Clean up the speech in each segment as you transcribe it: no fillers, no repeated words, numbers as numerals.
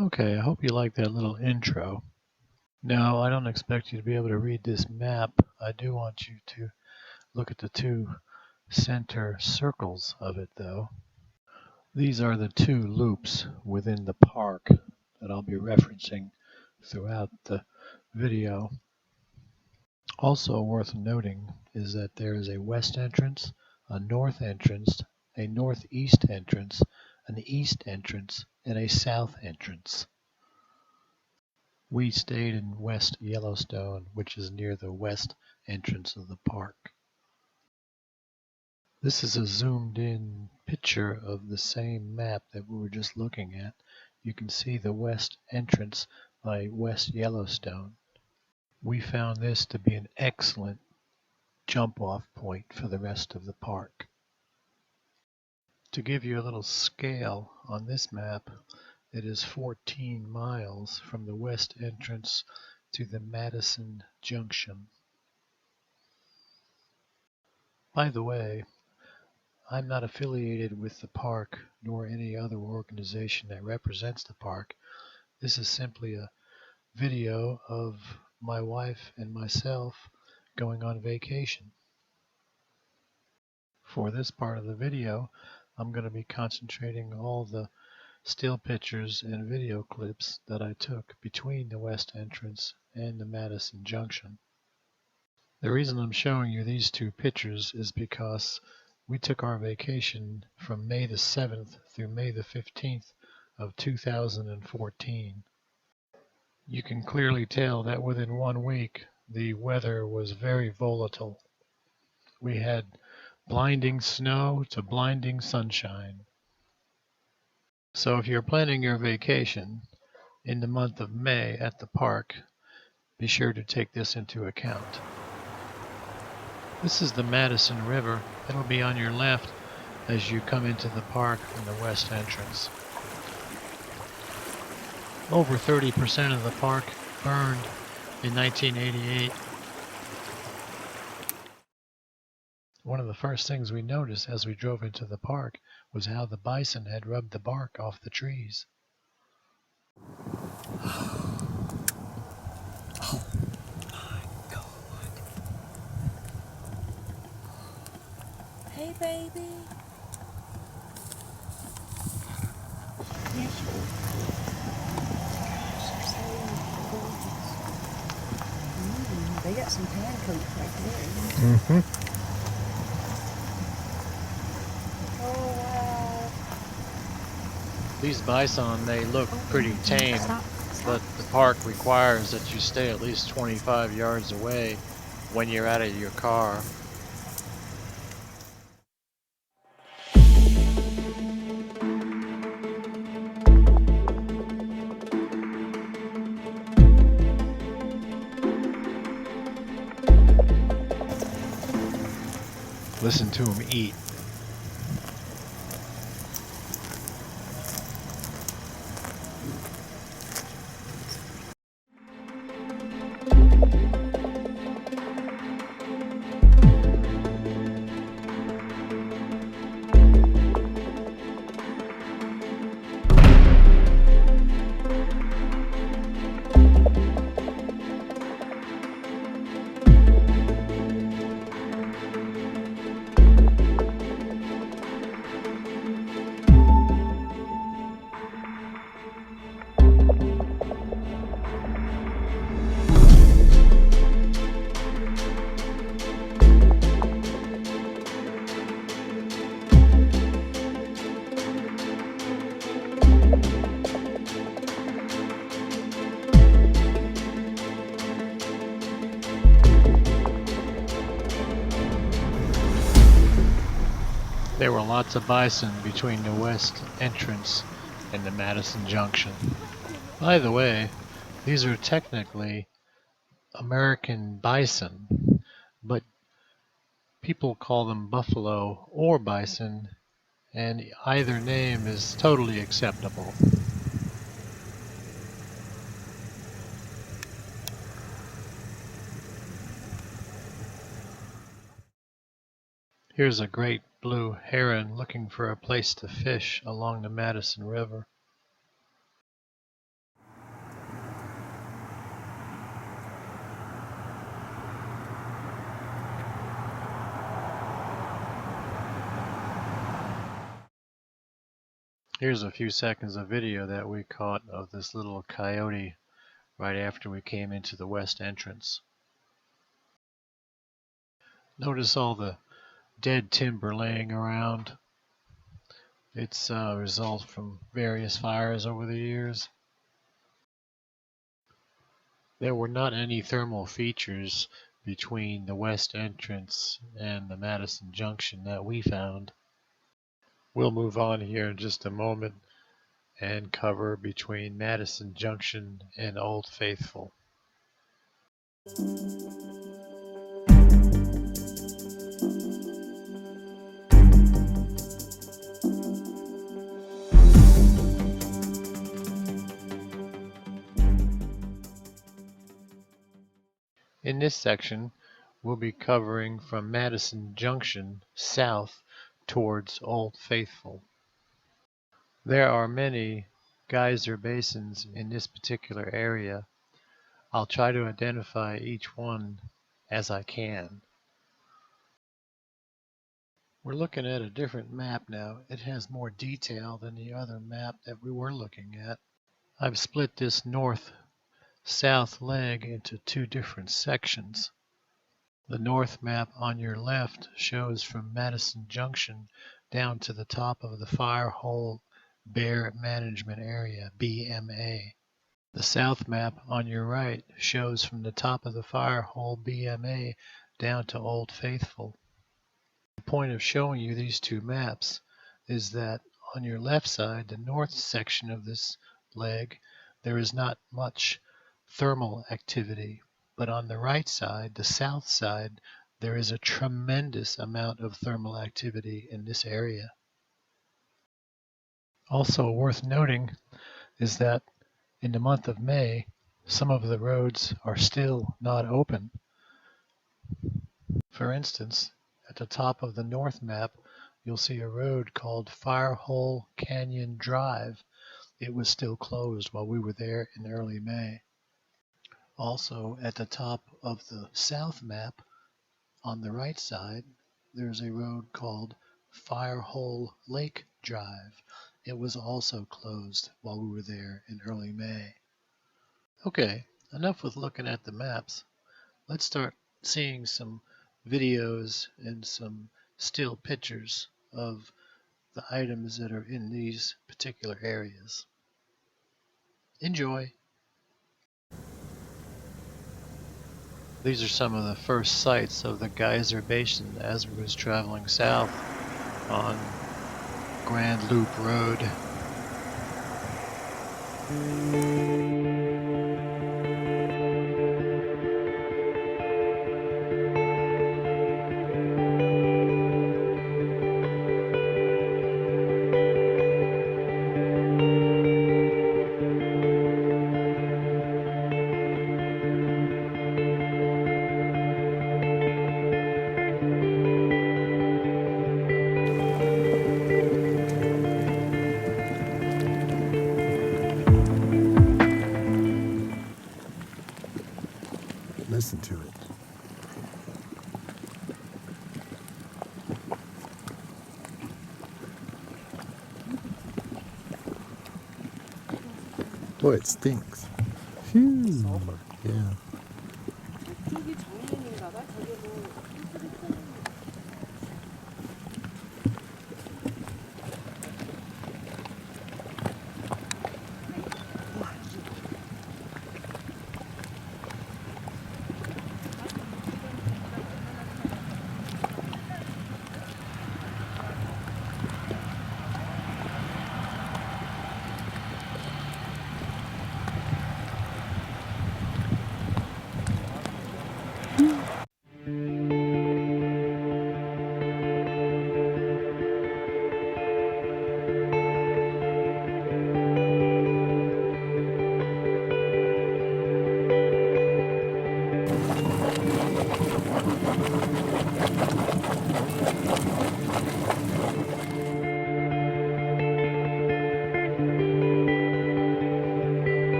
Okay, I hope you like that little intro. Now, I don't expect you to be able to read this map. I do want you to look at the two center circles of it, though. These are the two loops within the park that I'll be referencing throughout the video. Also worth noting is that there is a west entrance, a north entrance, a northeast entrance, an east entrance, and a south entrance. We stayed in West Yellowstone, which is near the west entrance of the park. This is a zoomed-in picture of the same map that we were just looking at. You can see the west entrance by West Yellowstone. We found this to be an excellent jump-off point for the rest of the park. To give you a little scale on this map, it is 14 miles from the west entrance to the Madison Junction. By the way, I'm not affiliated with the park nor any other organization that represents the park. This is simply a video of my wife and myself going on vacation. For this part of the video, I'm going to be concentrating all the still pictures and video clips that I took between the west entrance and the Madison Junction. The reason I'm showing you these two pictures is because we took our vacation from May the 7th through May the 15th of 2014. You can clearly tell that within 1 week the weather was very volatile. We had blinding snow to blinding sunshine. So if you're planning your vacation in the month of May at the park, be sure to take this into account. This is the Madison River. It'll be on your left as you come into the park from the west entrance. Over 30% of the park burned in 1988. One of the first things we noticed as we drove into the park was how the bison had rubbed the bark off the trees. Oh my God. Hey, baby. Yes, they got some tan coats right there. Oh, wow. These bison may look pretty tame, but the park requires that you stay at least 25 yards away when you're out of your car. Listen to them eat. There were lots of bison between the west entrance and the Madison Junction. By the way, these are technically American bison, but people call them buffalo or bison, and either name is totally acceptable. Here's a great blue heron looking for a place to fish along the Madison River. Here's a few seconds of video that we caught of this little coyote right after we came into the west entrance. Notice all the dead timber laying around. It's a result from various fires over the years. There were not any thermal features between the west entrance and the Madison Junction that we found. We'll move on here in just a moment and cover between Madison Junction and Old Faithful. In this section, we'll be covering from Madison Junction south towards Old Faithful. There are many geyser basins in this particular area. I'll try to identify each one as I can. We're looking at a different map now. It has more detail than the other map that we were looking at. I've split this north-south leg into two different sections. The north map on your left shows from Madison Junction down to the top of the Fire Hole Bear Management Area, BMA. The south map on your right shows from the top of the Fire Hole BMA down to Old Faithful. The point of showing you these two maps is that on your left side, the north section of this leg, there is not much thermal activity. But on the right side, the south side, there is a tremendous amount of thermal activity in this area. Also worth noting is that in the month of May, some of the roads are still not open. For instance, at the top of the north map, you'll see a road called Firehole Canyon Drive. It was still closed while we were there in early May. Also, at the top of the south map, on the right side, there's a road called Firehole Lake Drive. It was also closed while we were there in early May. Okay, enough with looking at the maps. Let's start seeing some videos and some still pictures of the items that are in these particular areas. Enjoy! These are some of the first sights of the Geyser Basin as we was traveling south on Grand Loop Road. Listen to it. Boy, it stinks. Phew. Yeah.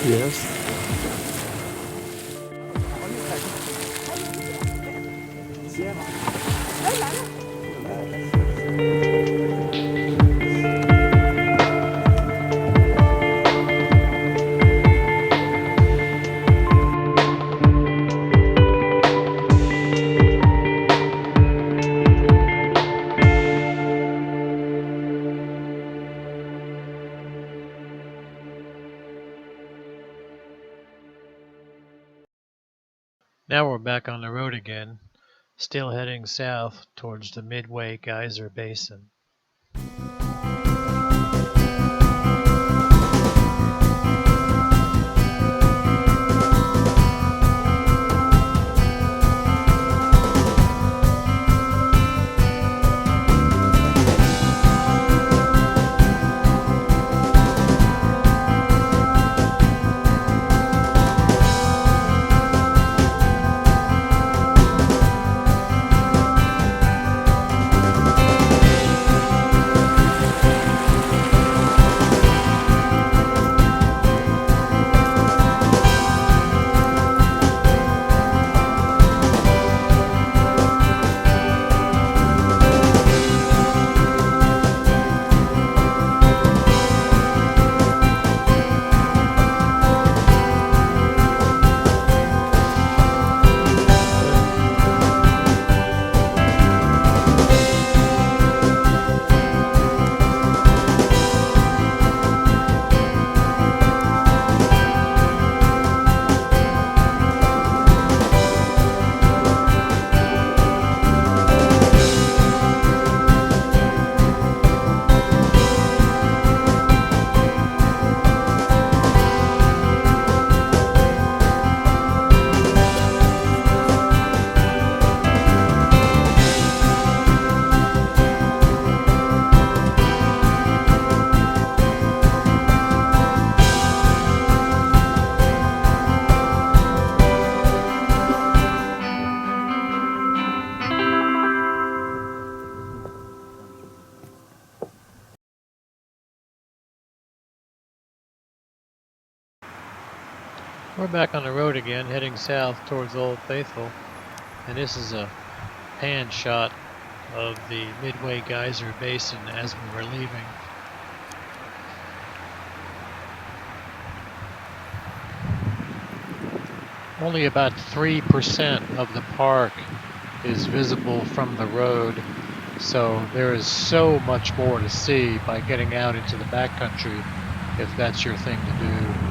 Yes. Now we're back on the road again, still heading south towards the Midway Geyser Basin. We're back on the road again, heading south towards Old Faithful, and this is a pan shot of the Midway Geyser Basin as we were leaving. Only about 3% of the park is visible from the road, so there is so much more to see by getting out into the backcountry if that's your thing to do.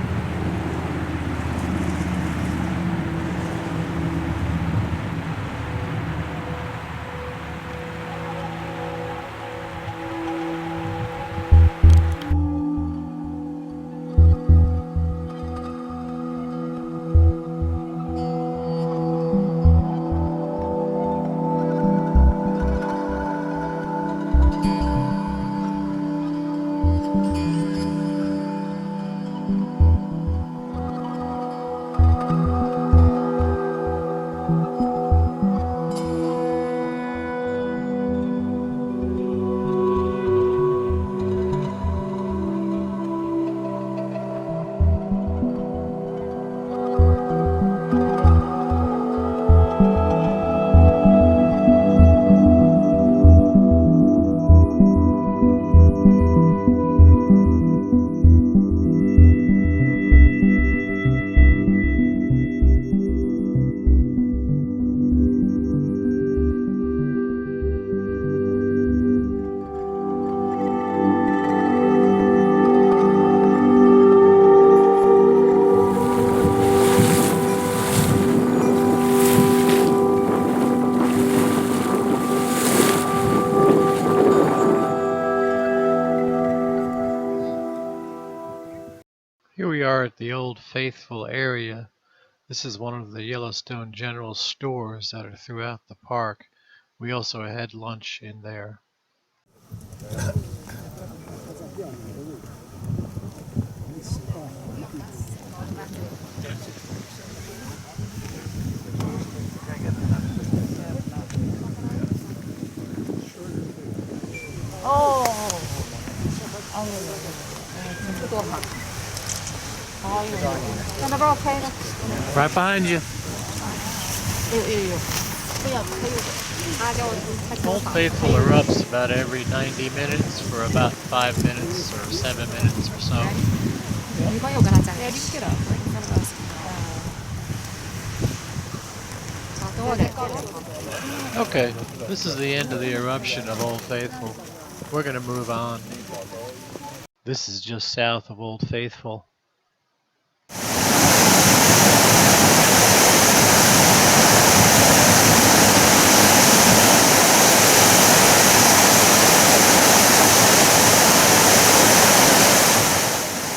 Here we are at the Old Faithful area. This is one of the Yellowstone general stores that are throughout the park. We also had lunch in there. Right behind you. Old Faithful erupts about every 90 minutes for about 5 minutes or 7 minutes or so. Yeah, just get up right in front of us. Okay, this is the end of the eruption of Old Faithful. We're going to move on. This is just south of Old Faithful.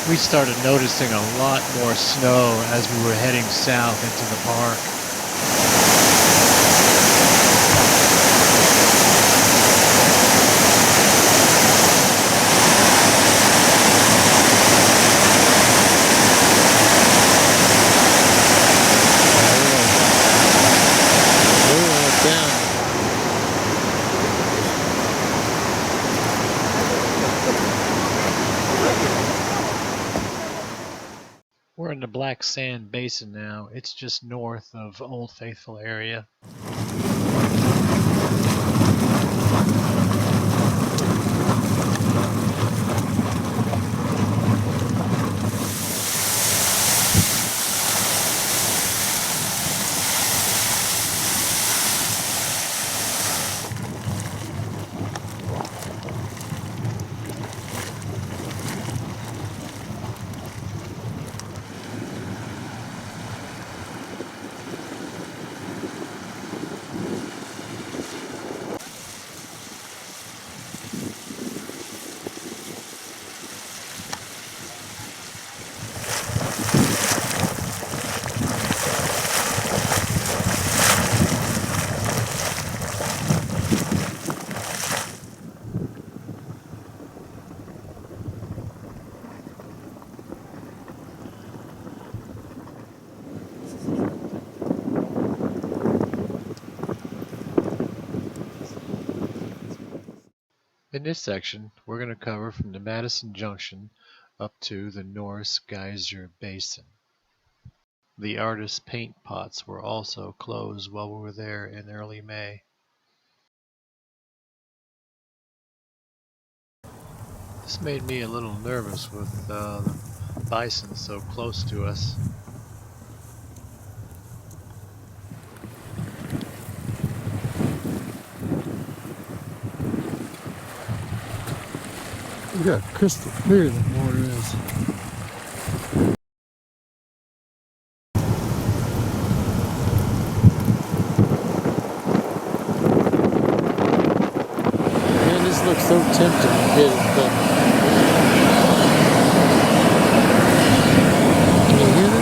We started noticing a lot more snow as we were heading south into the park. We're in the Black Sand Basin now. It's just north of Old Faithful area. In this section, we're going to cover from the Madison Junction up to the Norris Geyser Basin. The artist's paint pots were also closed while we were there in early May. This made me a little nervous with the bison so close to us. Look how crystal clear the water is. Man, this looks so tempting to get it done. Can you hear that?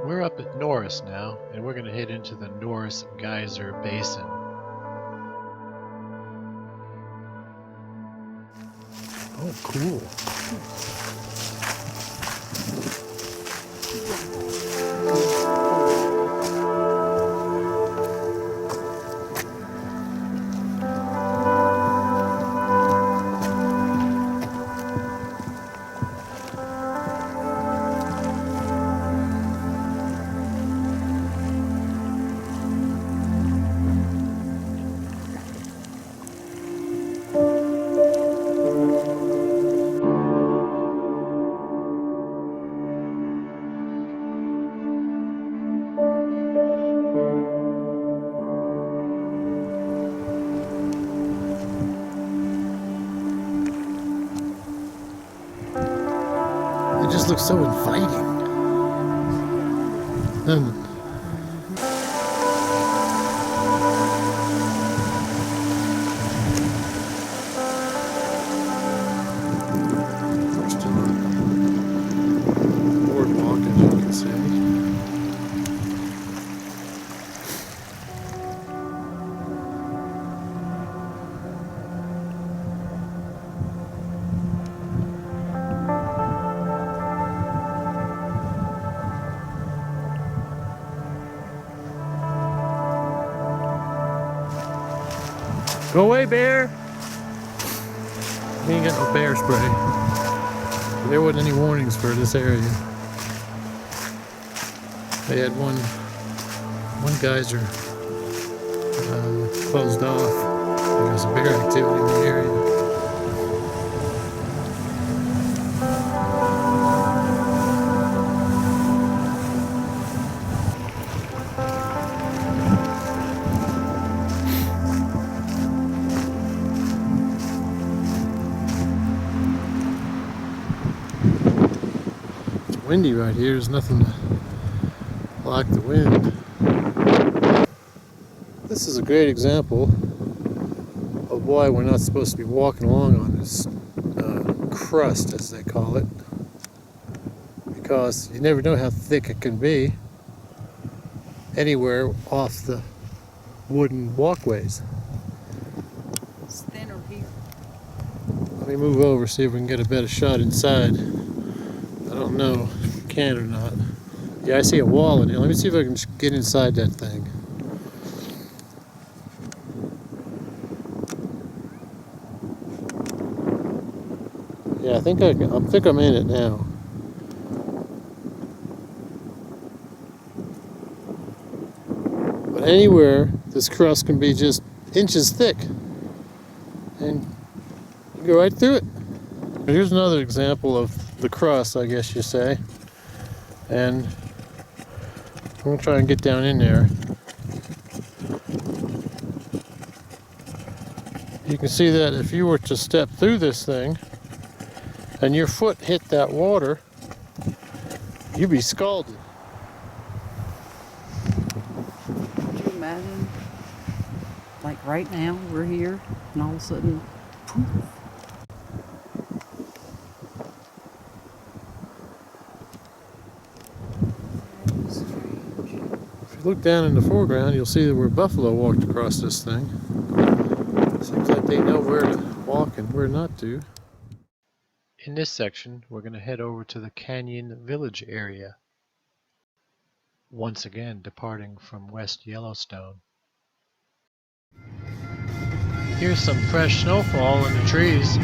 We're up at Norris now, and we're going to head into the Norris Geyser Basin. Oh, cool. looks so inviting. Doesn't it? We're still on the boardwalk, as you can see. Go away, bear! We ain't got no bear spray. There wasn't any warnings for this area. They had one geyser closed off. There was bear activity in the area. Windy right here. There's nothing to block the wind. This is a great example of why we're not supposed to be walking along on this crust, as they call it, because you never know how thick it can be anywhere off the wooden walkways. It's thinner here. Let me move over, see if we can get a better shot inside. I don't know if we can or not. Yeah, I see a wall in here. Let me see if I can get inside that thing. Yeah, I think I'm in it now. But anywhere, this crust can be just inches thick, and you go right through it. Here's another example of the crust, I guess you say. And I'm gonna try and get down in there. You can see that if you were to step through this thing and your foot hit that water, you'd be scalded. Could you imagine? Like right now, we're here, and all of a sudden, poof. If you look down in the foreground, you'll see that where buffalo walked across this thing. Seems like they know where to walk and where not to. In this section, we're going to head over to the Canyon Village area, once again departing from West Yellowstone. Here's some fresh snowfall in the trees.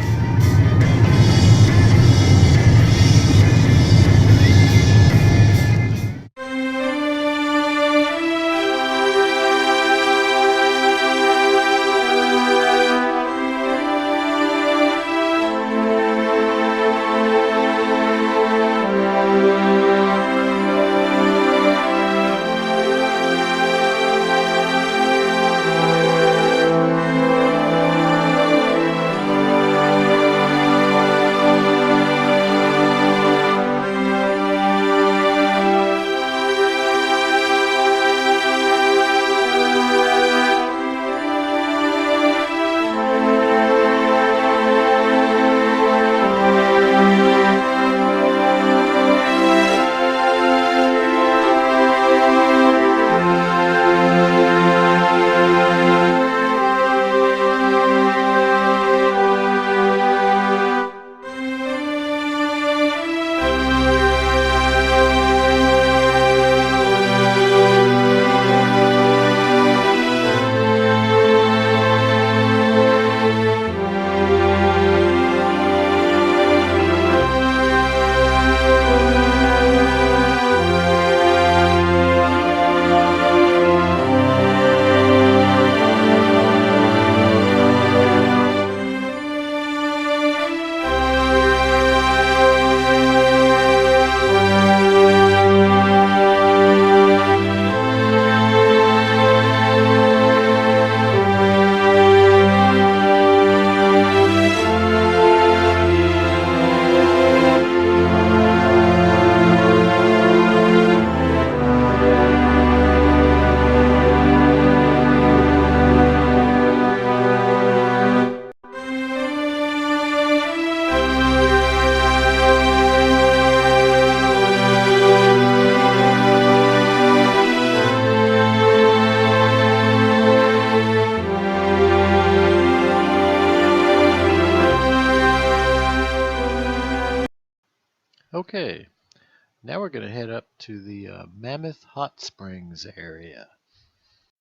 Now we're going to head up to the Mammoth Hot Springs area.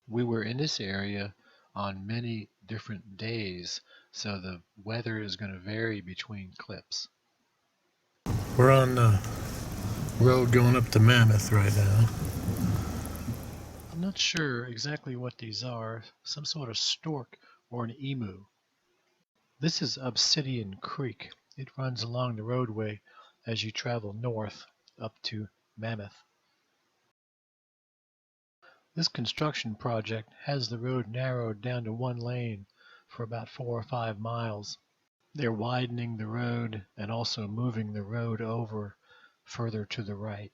We were in this area on many different days, so the weather is going to vary between clips. We're on the road going up to Mammoth right now. I'm not sure exactly what these are, some sort of stork or an emu. This is Obsidian Creek. It runs along the roadway as you travel north up to Mammoth. This construction project has the road narrowed down to one lane for about 4 or 5 miles. They're widening the road and also moving the road over further to the right.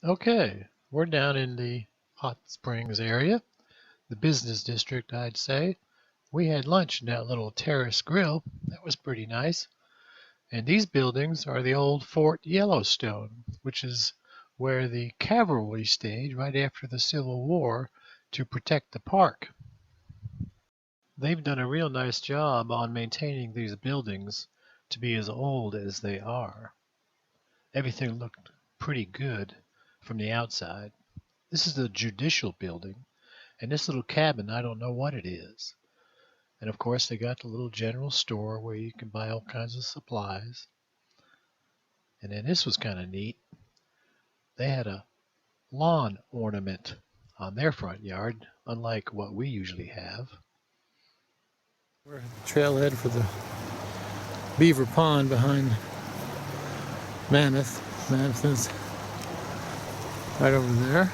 Okay, we're down in the Hot Springs area, the business district, I'd say. We had lunch in that little terrace grill. That was pretty nice. And these buildings are the old Fort Yellowstone, which is where the cavalry stayed right after the Civil War to protect the park. They've done a real nice job on maintaining these buildings to be as old as they are. Everything looked pretty good from the outside. This is the judicial building, and this little cabin, I don't know what it is. And of course, they got the little general store where you can buy all kinds of supplies. And then this was kind of neat. They had a lawn ornament on their front yard, unlike what we usually have. We're at the trailhead for the beaver pond behind Mammoth. Mammoth is right over there.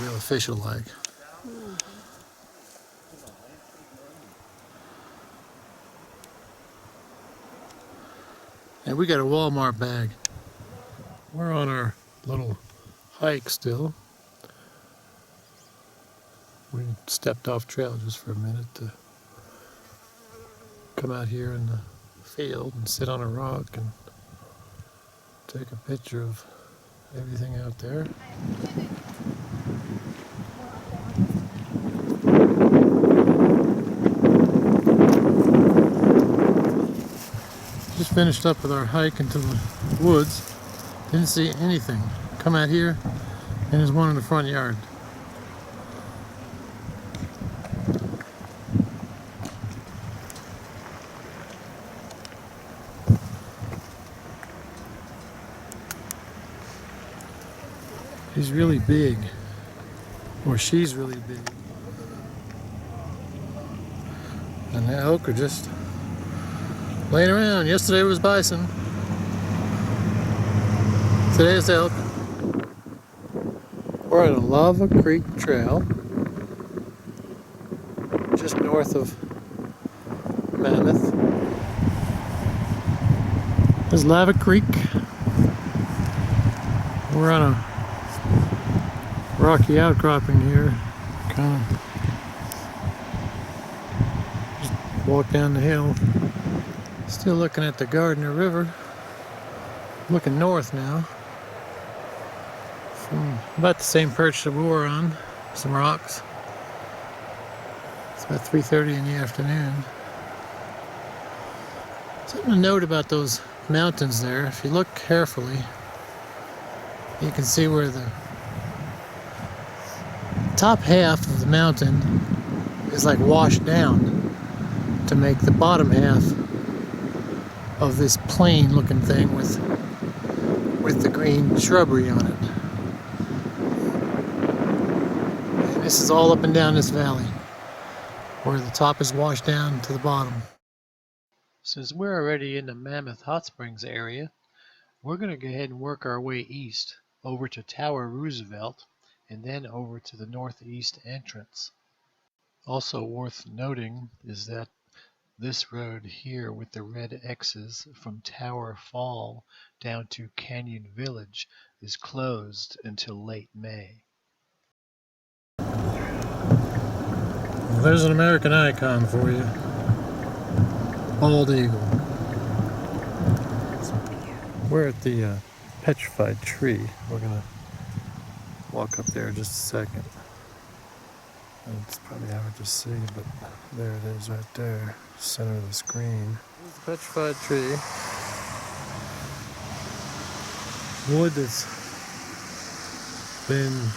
Real official like. And we got a Walmart bag. We're on our little hike still. We stepped off trail just for a minute to come out here in the field and sit on a rock and take a picture of everything out there. Just finished up with our hike into the woods. Didn't see anything. Come out here and there's one in the front yard. He's really big, or she's really big. And the elk are just laying around. Yesterday was bison. Today is elk. We're on a Lava Creek Trail, just north of Mammoth. There's Lava Creek. We're on a rocky outcropping here. Kind of just walk down the hill. Still looking at the Gardner River. Looking north now. From about the same perch that we were on. Some rocks. It's about 3:30 in the afternoon. Something to note about those mountains there. If you look carefully, you can see where the top half of the mountain is like washed down to make the bottom half of this plain looking thing with the green shrubbery on it. And this is all up and down this valley where the top is washed down to the bottom. Since we're already in the Mammoth Hot Springs area, we're going to go ahead and work our way east over to Tower Roosevelt and then over to the northeast entrance. Also worth noting is that this road here with the red X's from Tower Fall down to Canyon Village is closed until late May. Well, there's an American icon for you. Bald eagle. We're at the petrified tree. We're gonna walk up there in just a second. It's probably hard to see, but there it is right there, center of the screen. Here's the petrified tree. Wood that's been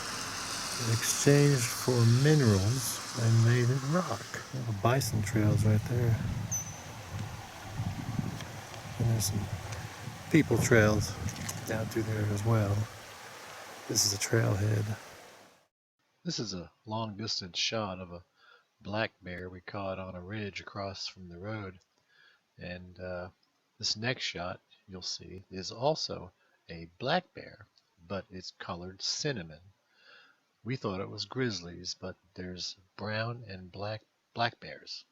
exchanged for minerals and made it rock. Little bison trails right there. And there's some people trails down through there as well. This is a trailhead. This is a long distance shot of a black bear we caught on a ridge across from the road. And this next shot you'll see is also a black bear, but it's colored cinnamon. We thought it was grizzlies, but there's brown and black bears.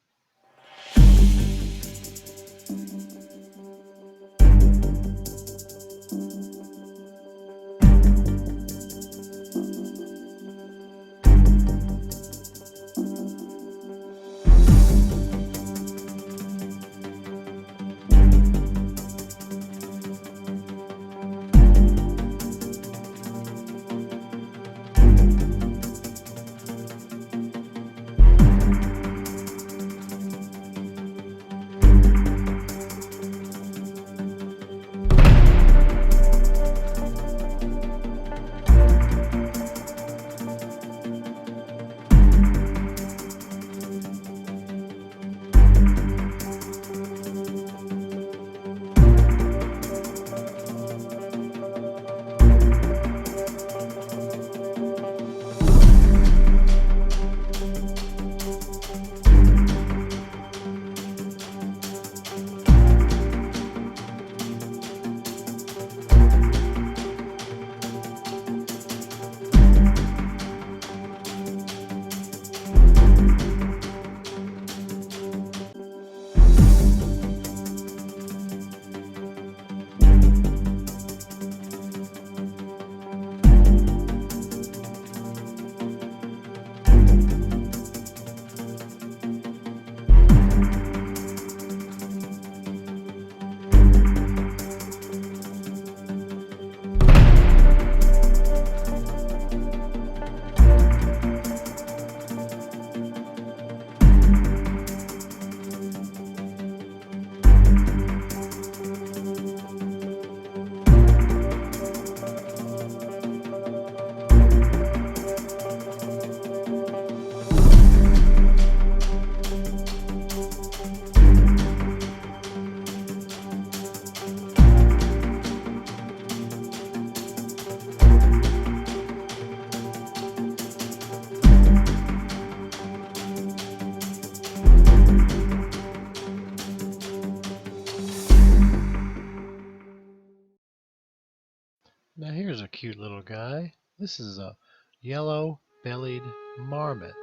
cute little guy. This is a yellow-bellied marmot.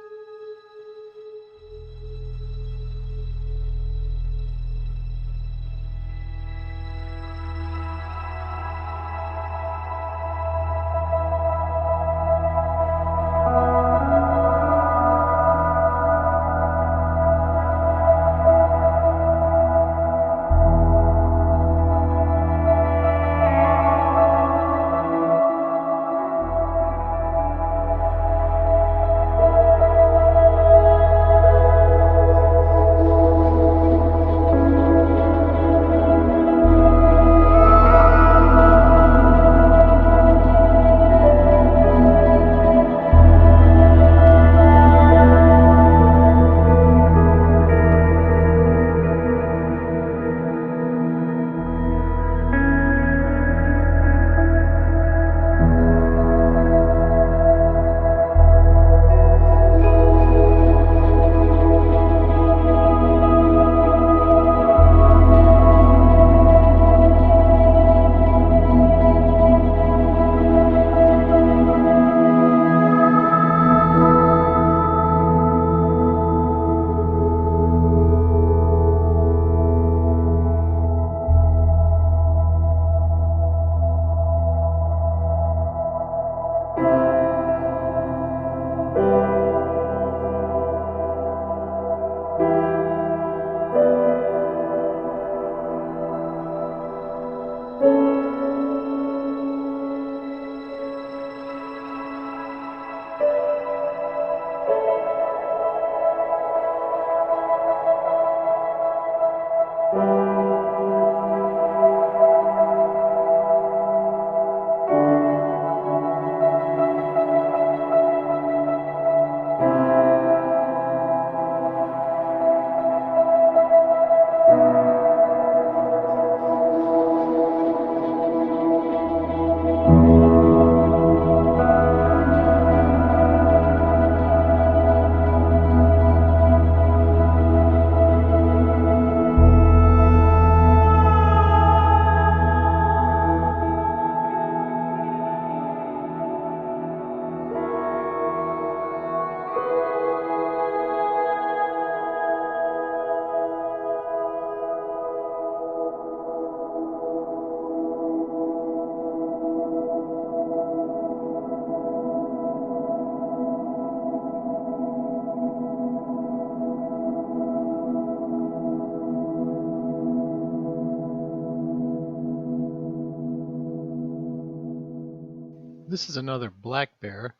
This is another black bear,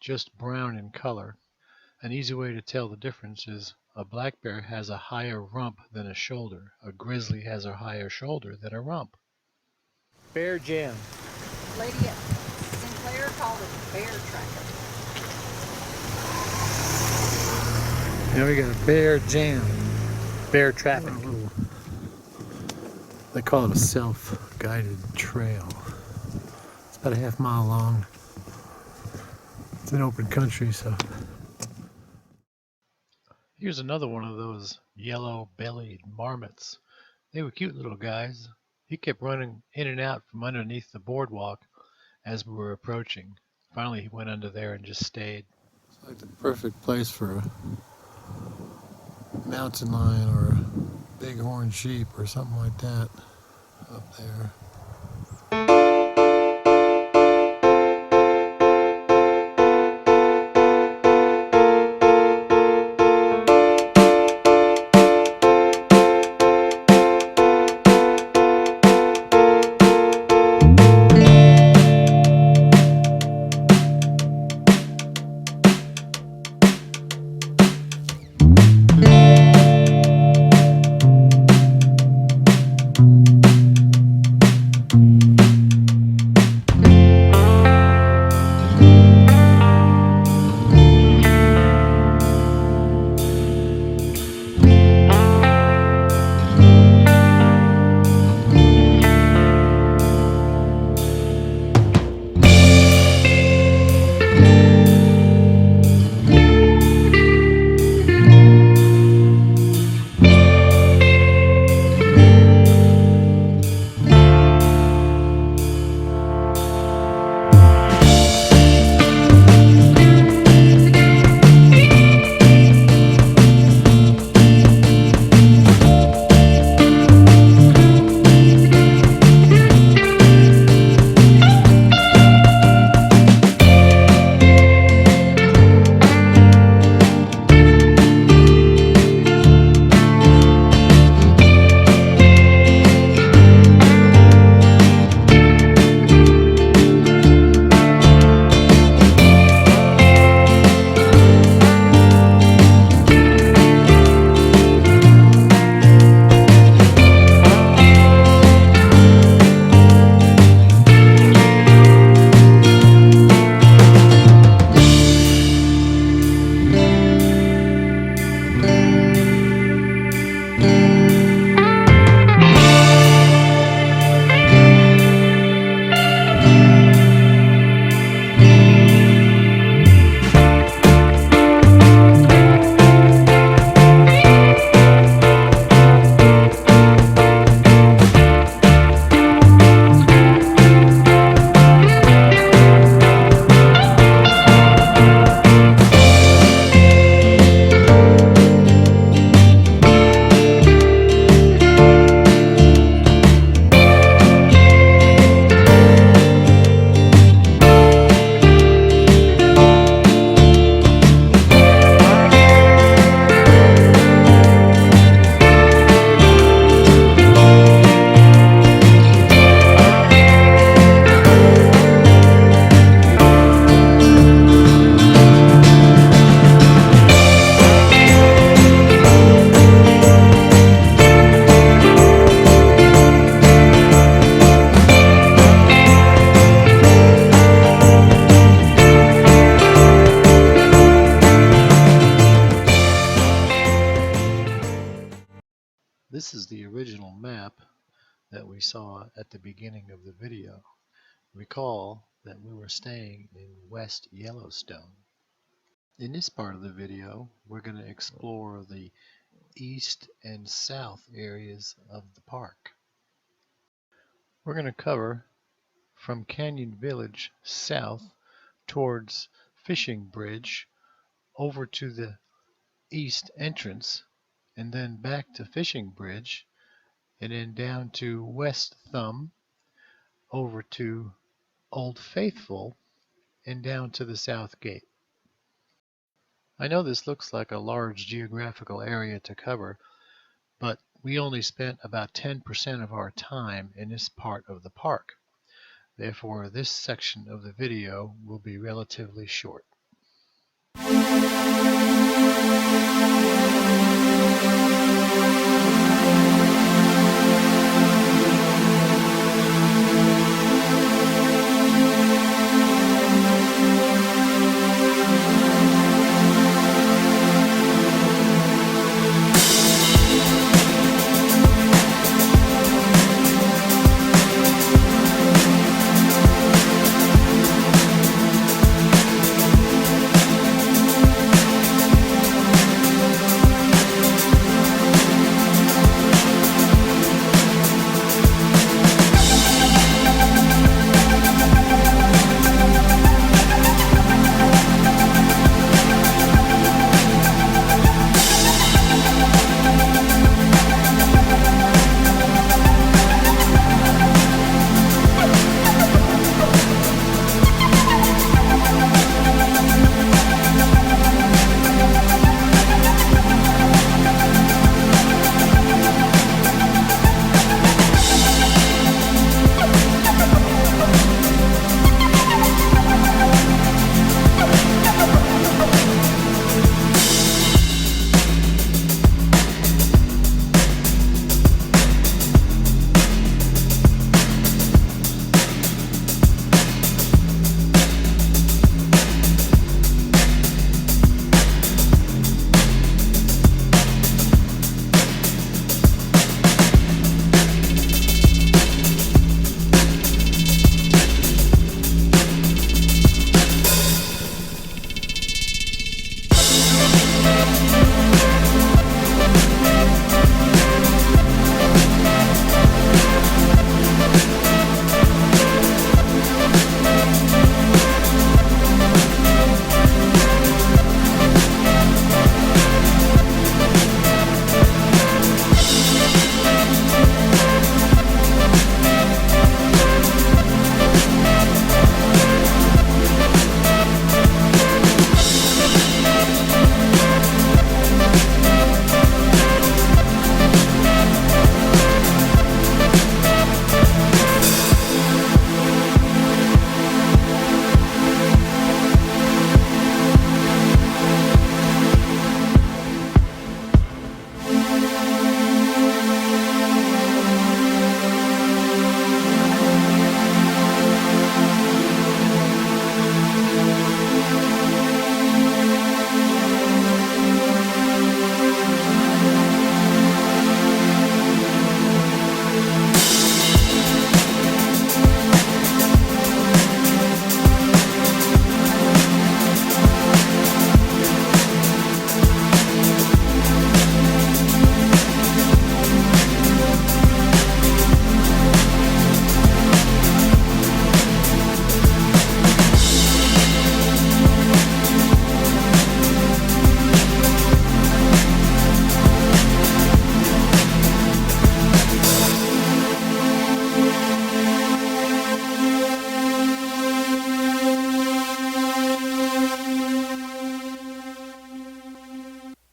just brown in color. An easy way to tell the difference is a black bear has a higher rump than a shoulder. A grizzly has a higher shoulder than a rump. Bear jam. Lady at Sinclair called it bear tracker. Now we got a bear jam. Bear traffic. They call it a self-guided trail. It's about a half-mile long. It's an open country, so. Here's another one of those yellow-bellied marmots. They were cute little guys. He kept running in and out from underneath the boardwalk as we were approaching. Finally, he went under there and just stayed. It's like the perfect place for a mountain lion or a bighorn sheep or something like that up there. This is the original map that we saw at the beginning of the video. Recall that we were staying in West Yellowstone. In this part of the video, we're going to explore the east and south areas of the park. We're going to cover from Canyon Village south towards Fishing Bridge over to the east entrance, and then back to Fishing Bridge, and then down to West Thumb, over to Old Faithful, and down to the South Gate. I know this looks like a large geographical area to cover, but we only spent about 10% of our time in this part of the park. Therefore, this section of the video will be relatively short.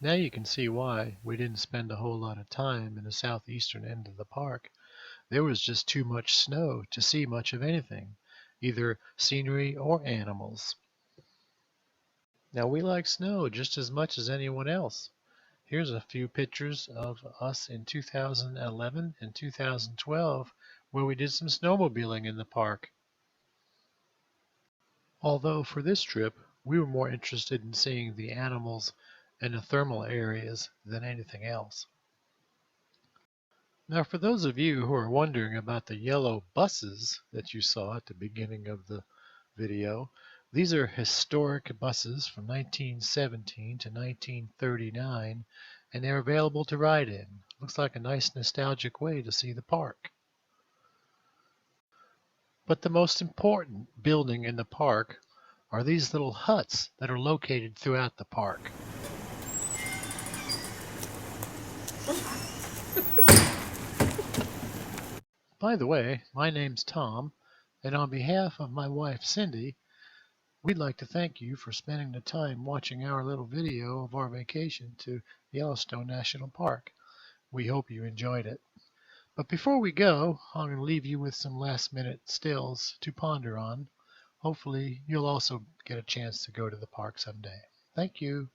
Now you can see why we didn't spend a whole lot of time in the southeastern end of the park. There was just too much snow to see much of anything, either scenery or animals. Now we like snow just as much as anyone else. Here's a few pictures of us in 2011 and 2012 where we did some snowmobiling in the park. Although for this trip, we were more interested in seeing the animals and the thermal areas than anything else. Now, for those of you who are wondering about the yellow buses that you saw at the beginning of the video, these are historic buses from 1917 to 1939, and they're available to ride in. Looks like a nice nostalgic way to see the park. But the most important building in the park are these little huts that are located throughout the park. By the way, my name's Tom, and on behalf of my wife Cindy, we'd like to thank you for spending the time watching our little video of our vacation to Yellowstone National Park. We hope you enjoyed it. But before we go, I'm going to leave you with some last-minute stills to ponder on. Hopefully, you'll also get a chance to go to the park someday. Thank you.